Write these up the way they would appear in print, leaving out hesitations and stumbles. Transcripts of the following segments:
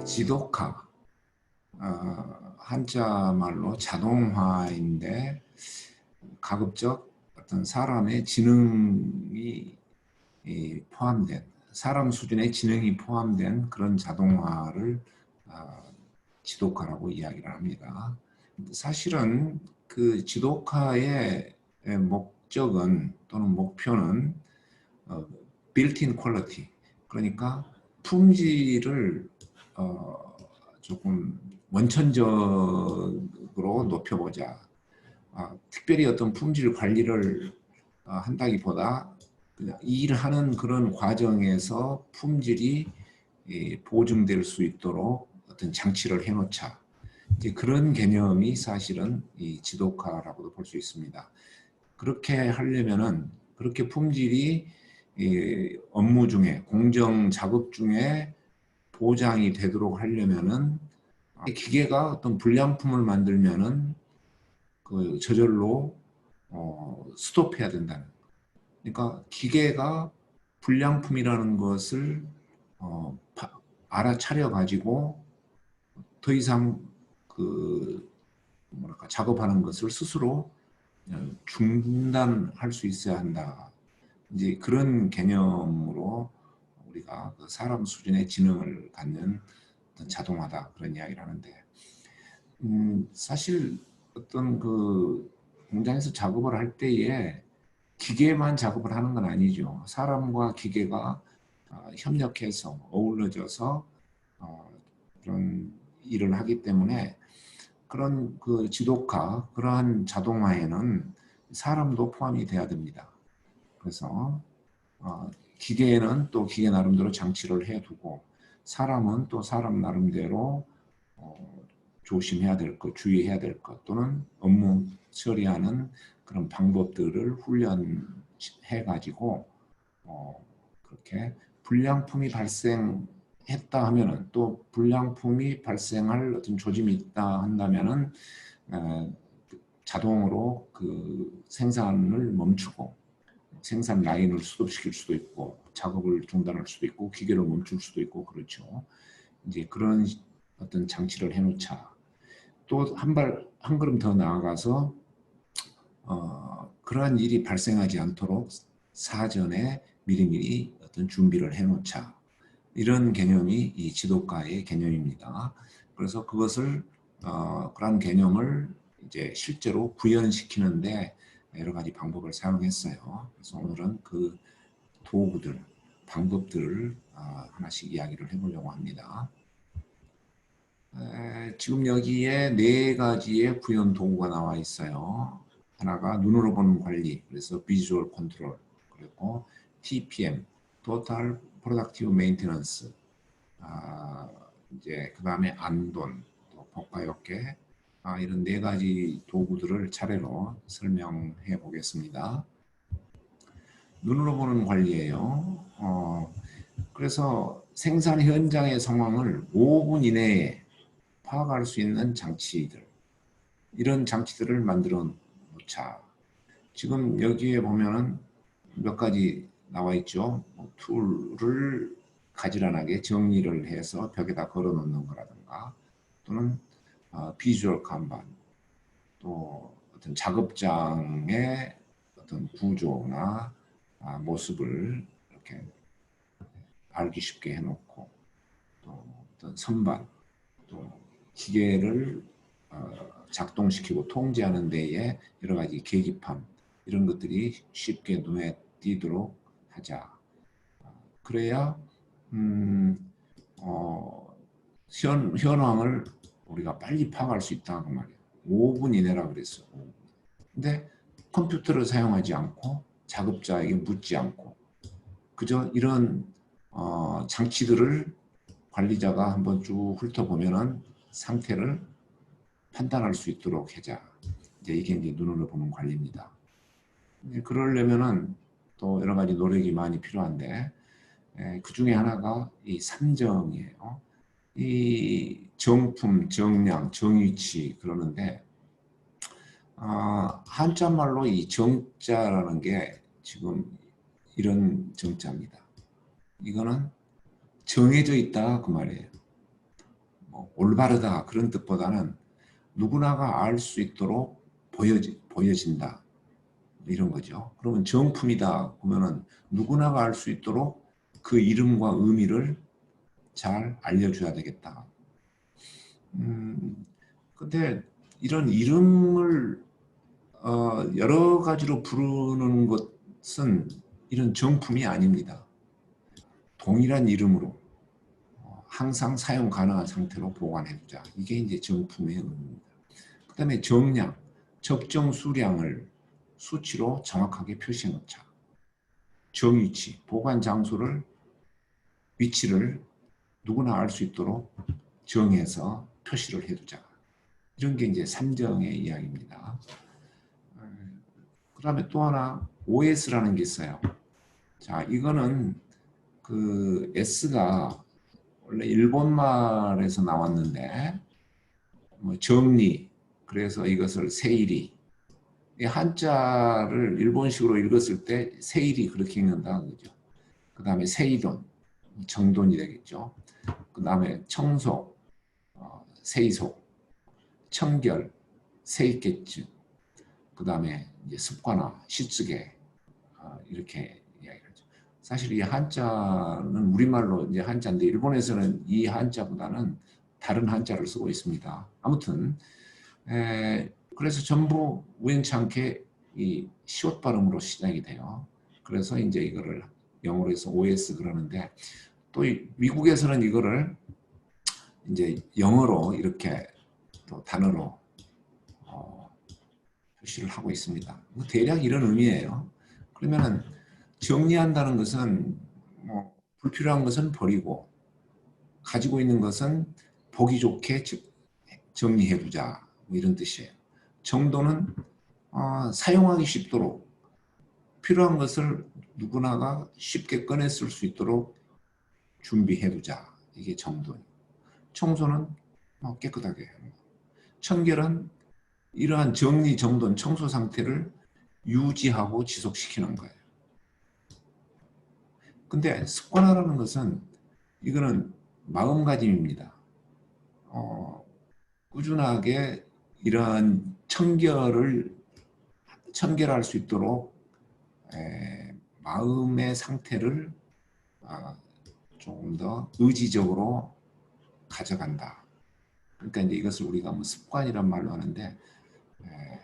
지독화, 한자 말로 자동화인데 가급적 어떤 사람의 지능이 포함된, 사람 수준의 지능이 포함된 그런 자동화를 지독화라고 이야기를 합니다. 사실은 그 지독화의 목적은 또는 목표는 built-in quality, 그러니까 품질을 조금 원천적으로 높여보자. 특별히 어떤 품질 관리를 한다기보다 그냥 일하는 그런 과정에서 품질이 보증될 수 있도록 어떤 장치를 해놓자. 이제 그런 개념이 사실은 이 지독화라고도 볼 수 있습니다. 그렇게 하려면은 그렇게 품질이 업무 중에 공정 작업 중에 보장이 되도록 하려면은 기계가 어떤 불량품을 만들면은 그 저절로 스톱해야 된다는. 그러니까 기계가 불량품이라는 것을 알아차려 가지고 더 이상 그 뭐랄까 작업하는 것을 스스로 중단할 수 있어야 한다. 이제 그런 개념으로 우리가 그 사람 수준의 지능을 갖는 어떤 자동화다 그런 이야기를 하는데, 사실 어떤 그 공장에서 작업을 할 때에 기계만 작업을 하는 건 아니죠. 사람과 기계가 협력해서 어우러져서 그런 일을 하기 때문에 그런 그 지독화, 그러한 자동화에는 사람도 포함이 돼야 됩니다. 그래서 기계에는 또 기계 나름대로 장치를 해두고 사람은 또 사람 나름대로 조심해야 될 것, 주의해야 될 것, 또는 업무 처리하는 그런 방법들을 훈련해가지고 그렇게 불량품이 발생했다 하면은, 또 불량품이 발생할 어떤 조짐이 있다 한다면은 자동으로 그 생산을 멈추고 생산 라인을 스톱시킬 수도 있고 작업을 중단할 수도 있고 기계를 멈출 수도 있고 그렇죠. 이제 그런 어떤 장치를 해놓자. 또 한 걸음 더 나아가서 그러한 일이 발생하지 않도록 사전에 미리미리 어떤 준비를 해놓자. 이런 개념이 이 지도과의 개념입니다. 그래서 그것을 그런 개념을 이제 실제로 구현시키는데 여러 가지 방법을 사용했어요. 그래서 오늘은 그 도구들, 방법들을 하나씩 이야기를 해보려고 합니다. 지금 여기에 네 가지의 구현 도구가 나와 있어요. 하나가 눈으로 보는 관리, 그래서 비주얼 컨트롤, 그리고 TPM, Total Productive Maintenance, 이제 그 다음에 안돈, 또 복가역계, 이런 네 가지 도구들을 차례로 설명해 보겠습니다. 눈으로 보는 관리예요. 그래서 생산 현장의 상황을 5분 이내에 파악할 수 있는 장치들, 이런 장치들을 만들어 놓자. 지금 여기에 보면은 몇 가지 나와 있죠. 툴을 가지런하게 정리를 해서 벽에다 걸어 놓는 거라든가, 또는 비주얼 간반, 또 어떤 작업장의 어떤 구조나 모습을 이렇게 알기 쉽게 해놓고, 또 어떤 선반, 또 기계를 작동시키고 통제하는 데에 여러 가지 계기판, 이런 것들이 쉽게 눈에 띄도록 하자. 그래야 현황을 우리가 빨리 파악할 수 있다 그 말이에요. 5분 이내라 그랬어. 근데 컴퓨터를 사용하지 않고 작업자에게 묻지 않고 그저 이런 장치들을 관리자가 한번 쭉 훑어보면은 상태를 판단할 수 있도록 하자. 이게 이제 눈으로 보는 관리입니다. 그러려면은 또 여러 가지 노력이 많이 필요한데, 그 중에 하나가 이 산정이에요. 이 정품, 정량, 정위치 그러는데, 한자 말로 이 정자라는 게 지금 이런 정자입니다. 이거는 정해져 있다 그 말이에요. 올바르다 그런 뜻보다는 누구나가 알 수 있도록 보여진다 이런 거죠. 그러면 정품이다 보면은 누구나가 알 수 있도록 그 이름과 의미를 잘 알려줘야 되겠다. 근데 이런 이름을 여러 가지로 부르는 것은 이런 정품이 아닙니다. 동일한 이름으로 항상 사용 가능한 상태로 보관해두자. 이게 이제 정품의 의미입니다. 그 다음에 정량, 적정 수량을 수치로 정확하게 표시해 놓자. 정위치, 보관 장소를 위치를 누구나 알 수 있도록 정해서 표시를 해두자. 이런 게 이제 삼정의 이야기입니다. 그 다음에 또 하나 OS라는 게 있어요. 자, 이거는 그 S가 원래 일본말에서 나왔는데 뭐 정리, 그래서 이것을 세일이, 이 한자를 일본식으로 읽었을 때 세일이 그렇게 읽는다 그죠. 그 다음에 세이돈, 정돈이 되겠죠. 그 다음에 청소, 세이소, 청결, 세이케츠, 그 다음에 이제 습관화, 시쓰게, 이렇게 이야기하죠. 사실 이 한자는 우리말로 이제 한자인데 일본에서는 이 한자보다는 다른 한자를 쓰고 있습니다. 아무튼 그래서 전부 우연찮게 이 시옷 발음으로 시작이 돼요. 그래서 이제 이거를 영어로 해서 OS 그러는데 또 미국에서는 이거를 이제 영어로 이렇게 또 단어로 표시를 하고 있습니다. 뭐 대략 이런 의미예요. 그러면은 정리한다는 것은 뭐 불필요한 것은 버리고 가지고 있는 것은 보기 좋게 정리해두자 뭐 이런 뜻이에요. 정도는 사용하기 쉽도록 필요한 것을 누구나가 쉽게 꺼내 쓸 수 있도록 준비해두자. 이게 정도예요. 청소는 깨끗하게. 청결은 이러한 정리, 정돈, 청소 상태를 유지하고 지속시키는 거예요. 근데 습관화라는 것은 이거는 마음가짐입니다. 꾸준하게 이러한 청결할 수 있도록 마음의 상태를 조금 더 의지적으로 가져간다. 그러니까 이제 이것을 우리가 뭐 습관이란 말로 하는데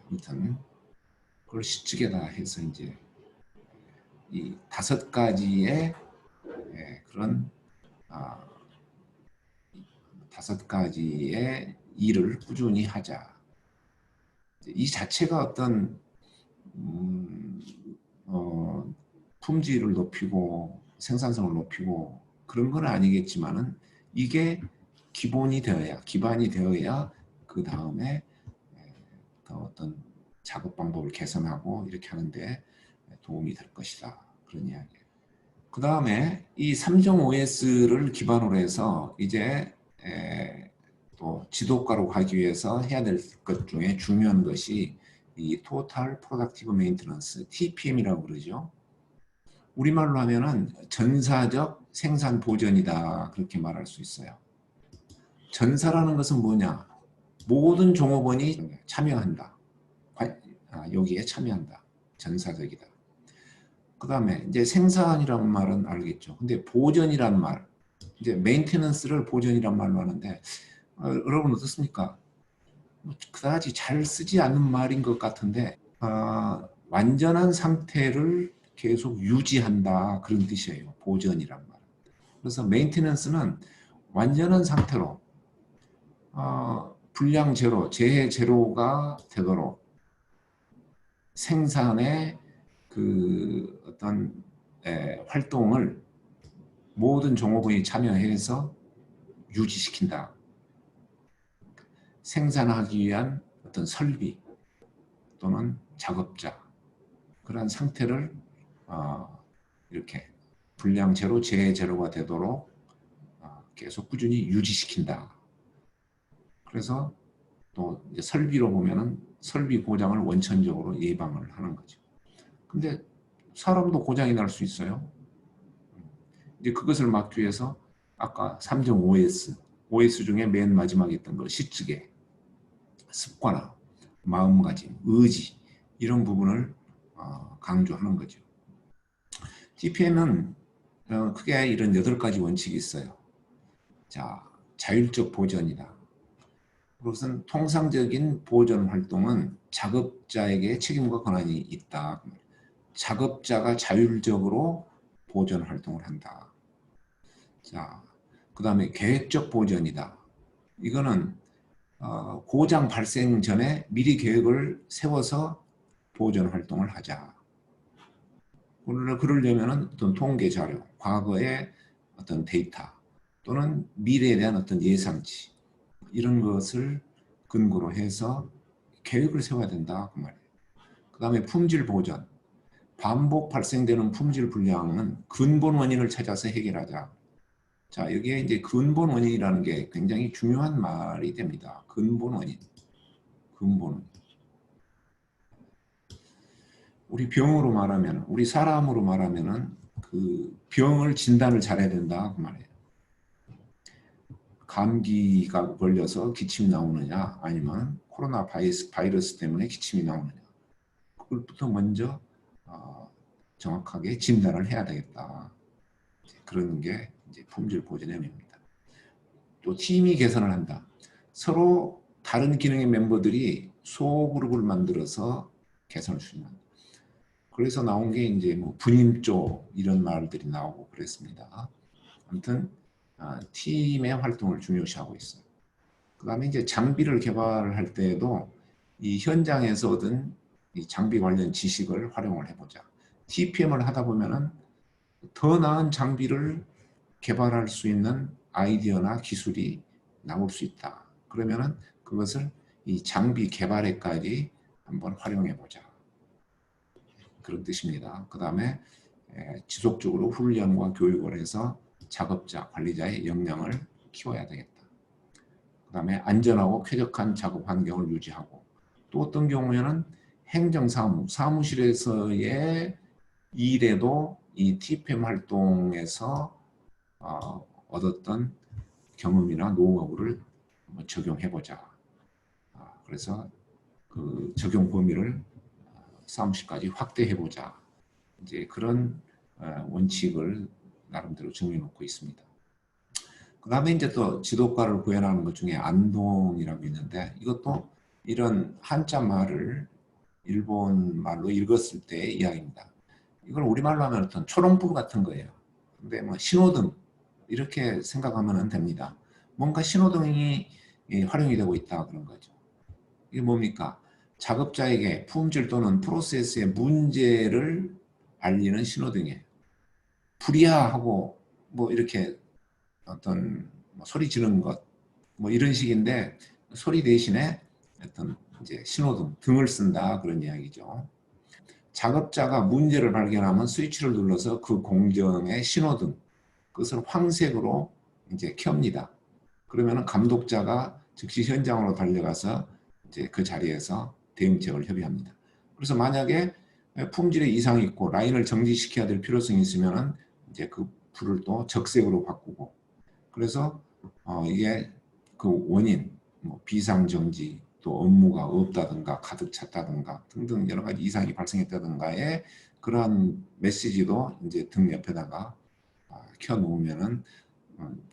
아무튼 그걸 시축에다 해서 이제 이 5가지의 그런 5가지의 일을 꾸준히 하자. 이 자체가 어떤 품질을 높이고 생산성을 높이고 그런 건 아니겠지만은 이게 기반이 되어야 그 다음에 어떤 작업 방법을 개선하고 이렇게 하는데 도움이 될 것이다. 그런 이야기예요. 그 다음에 이 3종 OS를 기반으로 해서 이제 또 지도가로 가기 위해서 해야 될 것 중에 중요한 것이 이 Total Productive Maintenance, TPM이라고 그러죠. 우리말로 하면은 전사적 생산 보전이다 그렇게 말할 수 있어요. 전사라는 것은 뭐냐? 모든 종업원이 참여한다. 여기에 참여한다. 전사적이다. 그 다음에 이제 생산이라는 말은 알겠죠. 근데 보전이란 말, 이제 메인테넌스를 보전이란 말로 하는데 여러분 어떻습니까? 그다지 잘 쓰지 않는 말인 것 같은데 완전한 상태를 계속 유지한다 그런 뜻이에요. 보전이란 말. 그래서 메인테넌스는 완전한 상태로 불량 제로, 재해 제로가 되도록 생산의 그 어떤 활동을 모든 종업원이 참여해서 유지시킨다. 생산하기 위한 어떤 설비 또는 작업자 그런 상태를 이렇게 불량 제로, 재해 제로가 되도록 계속 꾸준히 유지시킨다. 그래서 또 이제 설비로 보면은 설비 고장을 원천적으로 예방을 하는 거죠. 근데 사람도 고장이 날 수 있어요. 이제 그것을 막기 위해서 아까 3종 OS OS 중에 맨 마지막에 있던 거 시측에 습관화, 마음가짐, 의지 이런 부분을 강조하는 거죠. TPM은 크게 이런 8가지 원칙이 있어요. 자, 자율적 보전이다. 그것은 통상적인 보전 활동은 작업자에게 책임과 권한이 있다. 작업자가 자율적으로 보전 활동을 한다. 자, 그 다음에 계획적 보전이다. 이거는 고장 발생 전에 미리 계획을 세워서 보전 활동을 하자. 그러려면 어떤 통계 자료, 과거의 어떤 데이터 또는 미래에 대한 어떤 예상치 이런 것을 근거로 해서 계획을 세워야 된다 그 말이에요. 그 다음에 품질 보전, 반복 발생되는 품질 불량은 근본 원인을 찾아서 해결하자. 자, 여기에 이제 근본 원인이라는 게 굉장히 중요한 말이 됩니다. 근본 원인, 근본 원인. 우리 병으로 말하면, 우리 사람으로 말하면은 그 병을 진단을 잘해야 된다 그 말이에요. 감기가 걸려서 기침이 나오느냐, 아니면 코로나 바이러스 때문에 기침이 나오느냐. 그것부터 먼저 정확하게 진단을 해야 되겠다. 그런 게 이제 품질 보존의 의미입니다. 또 팀이 개선을 한다. 서로 다른 기능의 멤버들이 소그룹을 만들어서 개선을 수행한다. 그래서 나온 게 이제 뭐 분임조 이런 말들이 나오고 그랬습니다. 아무튼 팀의 활동을 중요시하고 있어요. 그 다음에 이제 장비를 개발할 때에도 이 현장에서 얻은 이 장비 관련 지식을 활용을 해보자. TPM을 하다 보면은 더 나은 장비를 개발할 수 있는 아이디어나 기술이 나올 수 있다. 그러면은 그것을 이 장비 개발에까지 한번 활용해 보자. 그런 뜻입니다. 그 다음에 지속적으로 훈련과 교육을 해서 작업자, 관리자의 역량을 키워야 되겠다. 그 다음에 안전하고 쾌적한 작업 환경을 유지하고 또 어떤 경우에는 행정사무, 사무실에서의 일에도 이 TPM 활동에서 얻었던 경험이나 노하우를 적용해보자. 그래서 그 적용 범위를 사무실까지 확대해보자. 이제 그런 원칙을 나름대로 정해놓고 있습니다. 그 다음에 이제 또 지도과를 구현하는 것 중에 안동이라고 있는데 이것도 이런 한자 말을 일본 말로 읽었을 때의 이야기입니다. 이걸 우리말로 하면 어떤 초롱불 같은 거예요. 근데 뭐 신호등 이렇게 생각하면 됩니다. 뭔가 신호등이 활용이 되고 있다 그런 거죠. 이게 뭡니까? 작업자에게 품질 또는 프로세스의 문제를 알리는 신호등이에요. 불이야 하고 뭐 이렇게 어떤 뭐 소리 지르는 것, 뭐 이런 식인데 소리 대신에 어떤 이제 신호등, 등을 쓴다 그런 이야기죠. 작업자가 문제를 발견하면 스위치를 눌러서 그 공정의 신호등, 그것을 황색으로 이제 켭니다. 그러면 감독자가 즉시 현장으로 달려가서 이제 그 자리에서 대응책을 협의합니다. 그래서 만약에 품질에 이상이 있고 라인을 정지시켜야 될 필요성이 있으면 이제 그 불을 또 적색으로 바꾸고 그래서 이게 그 원인, 뭐 비상정지, 또 업무가 없다든가 가득 찼다든가 등등 여러 가지 이상이 발생했다든가의 그러한 메시지도 이제 등 옆에다가 켜놓으면은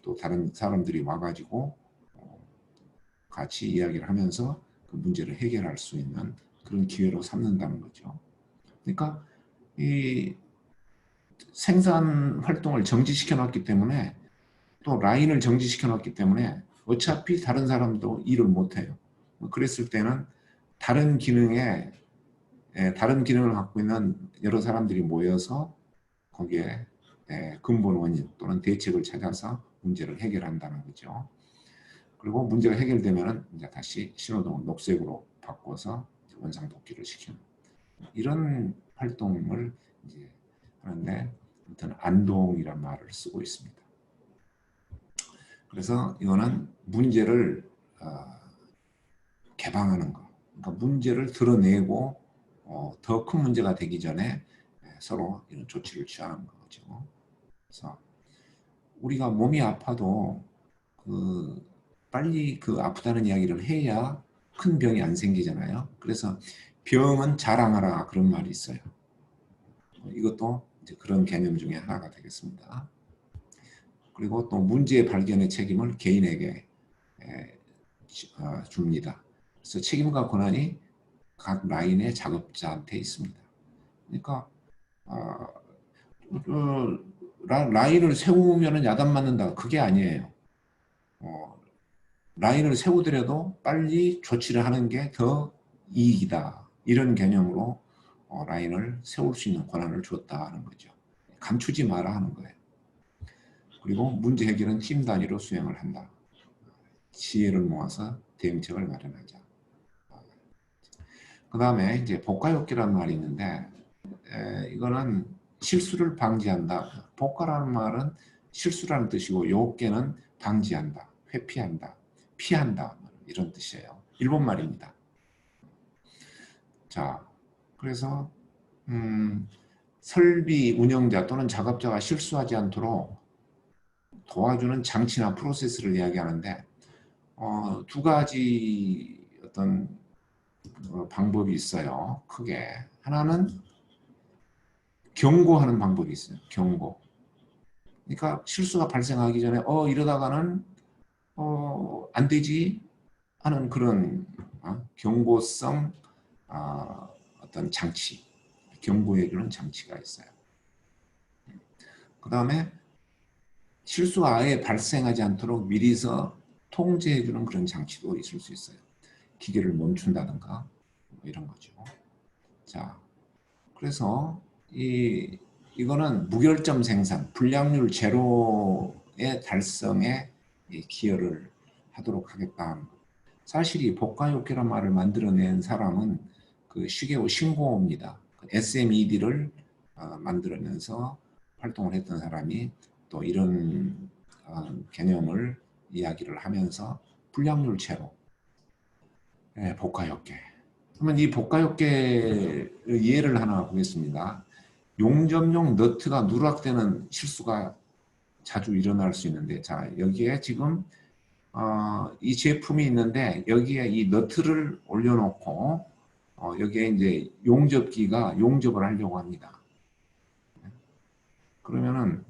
또 다른 사람들이 와가지고 같이 이야기를 하면서 그 문제를 해결할 수 있는 그런 기회로 삼는다는 거죠. 그러니까 이 생산 활동을 정지시켜 놨기 때문에 또 라인을 정지시켜 놨기 때문에 어차피 다른 사람도 일을 못해요. 그랬을 때는 다른 기능에 다른 기능을 갖고 있는 여러 사람들이 모여서 거기에 근본 원인 또는 대책을 찾아서 문제를 해결한다는 거죠. 그리고 문제가 해결되면 이제 다시 신호등을 녹색으로 바꿔서 원상복귀를 시키는 이런 활동을 이제 하는데 아무튼 안동이란 말을 쓰고 있습니다. 그래서 이거는 문제를 개방하는 거. 그러니까 문제를 드러내고 더 큰 문제가 되기 전에 서로 이런 조치를 취하는 거죠. 그래서 우리가 몸이 아파도 빨리 아프다는 이야기를 해야 큰 병이 안 생기잖아요. 그래서 병은 자랑하라 그런 말이 있어요. 이것도 이제 그런 개념 중에 하나가 되겠습니다. 그리고 또 문제의 발견의 책임을 개인에게 줍니다. 그래서 책임과 권한이 각 라인의 작업자한테 있습니다. 그러니까 라인을 세우면 야단 맞는다. 그게 아니에요. 라인을 세우더라도 빨리 조치를 하는 게 더 이익이다. 이런 개념으로 라인을 세울 수 있는 권한을 주었다 하는 거죠. 감추지 마라 하는 거예요. 그리고 문제 해결은 팀 단위로 수행을 한다. 지혜를 모아서 대응책을 마련하자. 그 다음에 이제 복가욕기라는 말이 있는데 이거는 실수를 방지한다. 복가라는 말은 실수라는 뜻이고 욕계는 방지한다, 회피한다, 피한다 이런 뜻이에요. 일본 말입니다. 자, 그래서 설비 운영자 또는 작업자가 실수하지 않도록 도와주는 장치나 프로세스를 이야기하는데 두 가지 어떤 방법이 있어요. 크게 하나는 경고하는 방법이 있어요. 경고. 그러니까 실수가 발생하기 전에 이러다가는 안 되지 하는 그런 경고성 어떤 장치, 경고해주는 장치가 있어요. 그 다음에 실수가 아예 발생하지 않도록 미리서 통제해주는 그런 장치도 있을 수 있어요. 기계를 멈춘다든가 이런 거죠. 자, 그래서 이거는 무결점 생산, 불량률 제로의 달성에 기여를 하도록 하겠다. 사실 이 복가욕계란 말을 만들어낸 사람은 시게오 신고입니다. SMED를 만들어내서 활동을 했던 사람이 또 이런 개념을 이야기를 하면서 불량률 제로, 복가욕계. 그러면 이 복가욕계 예를 하나 보겠습니다. 용접용 너트가 누락되는 실수가 자주 일어날 수 있는데, 자 여기에 지금 이 제품이 있는데 여기에 이 너트를 올려놓고 여기에 이제 용접기가 용접을 하려고 합니다. 그러면은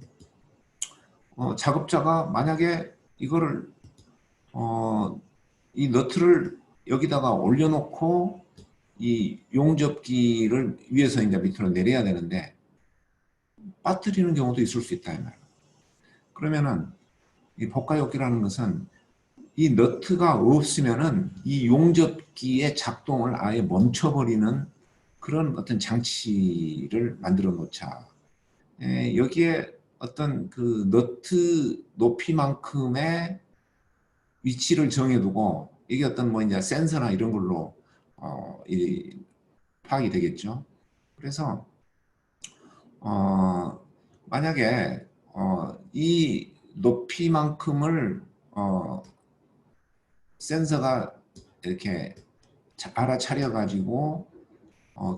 작업자가 만약에 이거를 이 너트를 여기다가 올려놓고 이 용접기를 위에서 이제 밑으로 내려야 되는데 빠뜨리는 경우도 있을 수 있다 이 말. 그러면은 이 복가욕기라는 것은 이 너트가 없으면은 이 용접기의 작동을 아예 멈춰버리는 그런 어떤 장치를 만들어 놓자. 여기에 어떤 너트 높이만큼의 위치를 정해두고 이게 어떤 이제 센서나 이런 걸로 파악이 되겠죠. 그래서 만약에 이 높이만큼을 센서가 이렇게 알아차려 가지고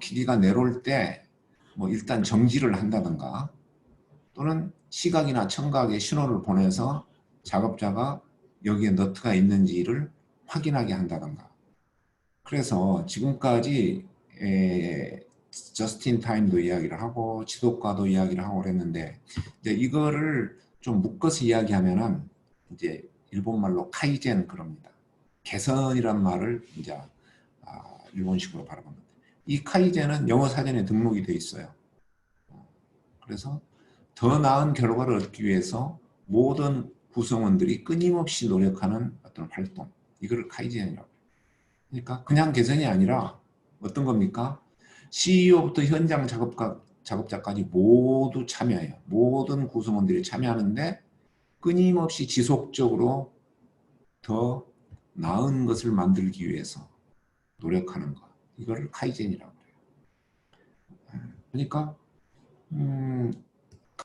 기기가 내려올 때 일단 정지를 한다든가 또는 시각이나 청각의 신호를 보내서 작업자가 여기에 너트가 있는지를 확인하게 한다든가. 그래서 지금까지 저스틴 타임도 이야기를 하고 지도과도 이야기를 하고 그랬는데 이제 이거를 좀 묶어서 이야기하면은 이제 일본말로 카이젠 그럽니다. 개선이란 말을 이제 일본식으로 바라봅니다. 이 카이젠은 영어 사전에 등록이 돼 있어요. 그래서 더 나은 결과를 얻기 위해서 모든 구성원들이 끊임없이 노력하는 어떤 활동, 이걸 카이젠이라고 해요. 그러니까 그냥 개선이 아니라 어떤 겁니까? CEO부터 현장 작업자까지 모두 참여해요. 모든 구성원들이 참여하는데 끊임없이 지속적으로 더 나은 것을 만들기 위해서 노력하는 것. 이거를 카이젠이라고 해요. 그러니까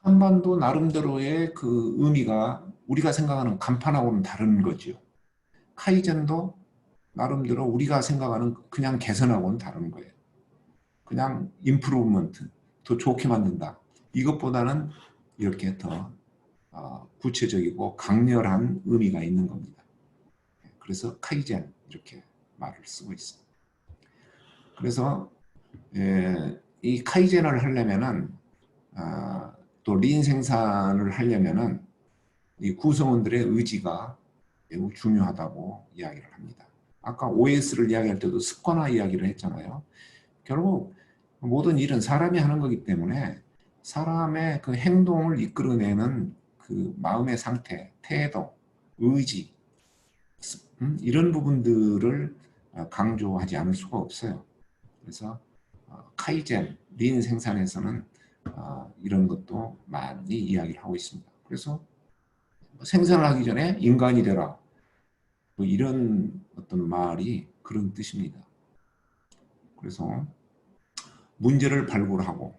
kanban도 나름대로의 그 의미가 우리가 생각하는 간판하고는 다른 거죠. 카이젠도 나름대로 우리가 생각하는 그냥 개선하고는 다른 거예요. 그냥 임프루브먼트, 더 좋게 만든다. 이것보다는 이렇게 더 구체적이고 강렬한 의미가 있는 겁니다. 그래서 카이젠 이렇게 말을 쓰고 있습니다. 그래서 이 카이젠을 하려면은 또 린 생산을 하려면은 이 구성원들의 의지가 매우 중요하다고 이야기를 합니다. 아까 OS를 이야기할 때도 습관화 이야기를 했잖아요. 결국 모든 일은 사람이 하는 거기 때문에 사람의 그 행동을 이끌어내는 그 마음의 상태, 태도, 의지 이런 부분들을 강조하지 않을 수가 없어요. 그래서 카이젠, 린 생산에서는 이런 것도 많이 이야기를 하고 있습니다. 그래서 생산을 하기 전에 인간이 되라. 뭐 이런 어떤 말이 그런 뜻입니다. 그래서 문제를 발굴하고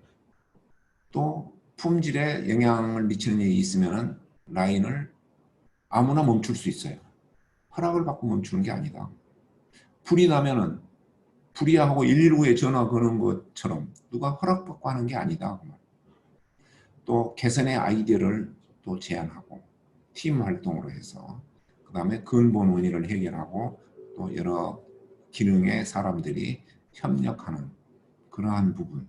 또 품질에 영향을 미치는 일이 있으면 라인을 아무나 멈출 수 있어요. 허락을 받고 멈추는 게 아니다. 불이 나면은 불이야 하고 119에 전화 거는 것처럼 누가 허락받고 하는 게 아니다. 또 개선의 아이디어를 또 제안하고 팀 활동으로 해서 그 다음에 근본 원인을 해결하고 또 여러 기능의 사람들이 협력하는 그러한 부분,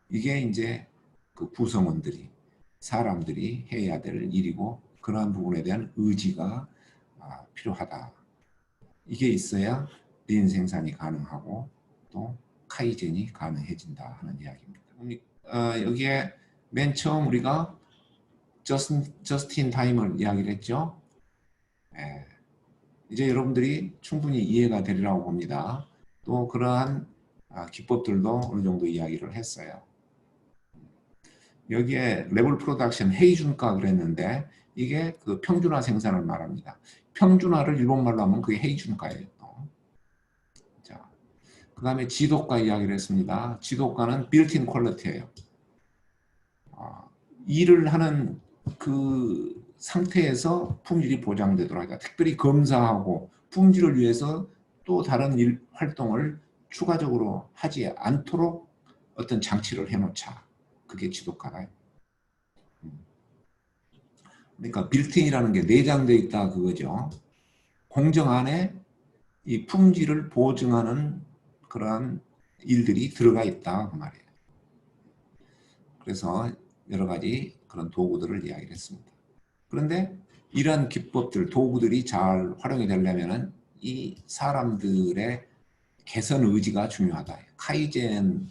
이게 이제 그 구성원들이 사람들이 해야 될 일이고 그러한 부분에 대한 의지가 필요하다. 이게 있어야 린 생산이 가능하고 또 카이젠이 가능해진다 하는 이야기입니다. 여기에 맨 처음 우리가 저스틴 타임을 이야기를 했죠. 이제 여러분들이 충분히 이해가 되리라고 봅니다. 또 그러한 기법들도 어느 정도 이야기를 했어요. 여기에 레벨 프로덕션 헤이준가 그랬는데 이게 그 평준화 생산을 말합니다. 평준화를 일본말로 하면 그게 헤이준가예요. 자, 그 다음에 지도가 이야기를 했습니다. 지도가는 빌트인 퀄리티예요. 일을 하는 그 상태에서 품질이 보장되도록 하니까 특별히 검사하고 품질을 위해서 또 다른 일 활동을 추가적으로 하지 않도록 어떤 장치를 해놓자. 그게 지도가다. 그러니까 빌트인이라는 게 내장되어 있다 그거죠. 공정 안에 이 품질을 보증하는 그러한 일들이 들어가 있다 그 말이에요. 그래서 여러 가지 그런 도구들을 이야기를 했습니다. 그런데 이런 기법들, 도구들이 잘 활용이 되려면 이 사람들의 개선 의지가 중요하다. 카이젠의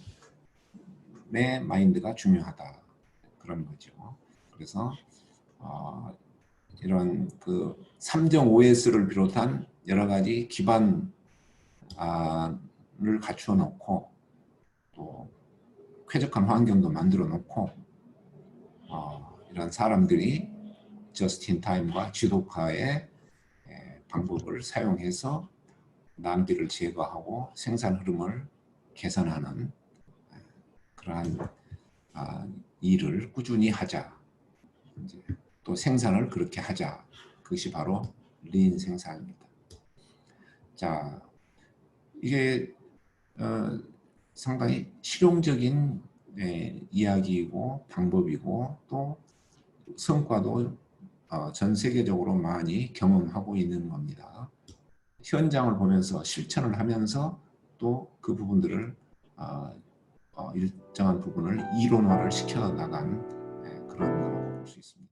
마인드가 중요하다. 그런 거죠. 그래서 이런 그 3.5S를 비롯한 여러 가지 기반을 갖추어 놓고 또 쾌적한 환경도 만들어 놓고 이런 사람들이 저스틴 타임과 지도화의 방법을 사용해서 낭비를 제거하고 생산 흐름을 개선하는 그러한 일을 꾸준히 하자. 이제 또 생산을 그렇게 하자. 그것이 바로 린 생산입니다. 자, 이게 상당히 실용적인 이야기이고 방법이고 또 성과도 전 세계적으로 많이 경험하고 있는 겁니다. 현장을 보면서 실천을 하면서 또 그 부분들을 일정한 부분을 이론화를 시켜 나간 그런 거라고 볼 수 있습니다.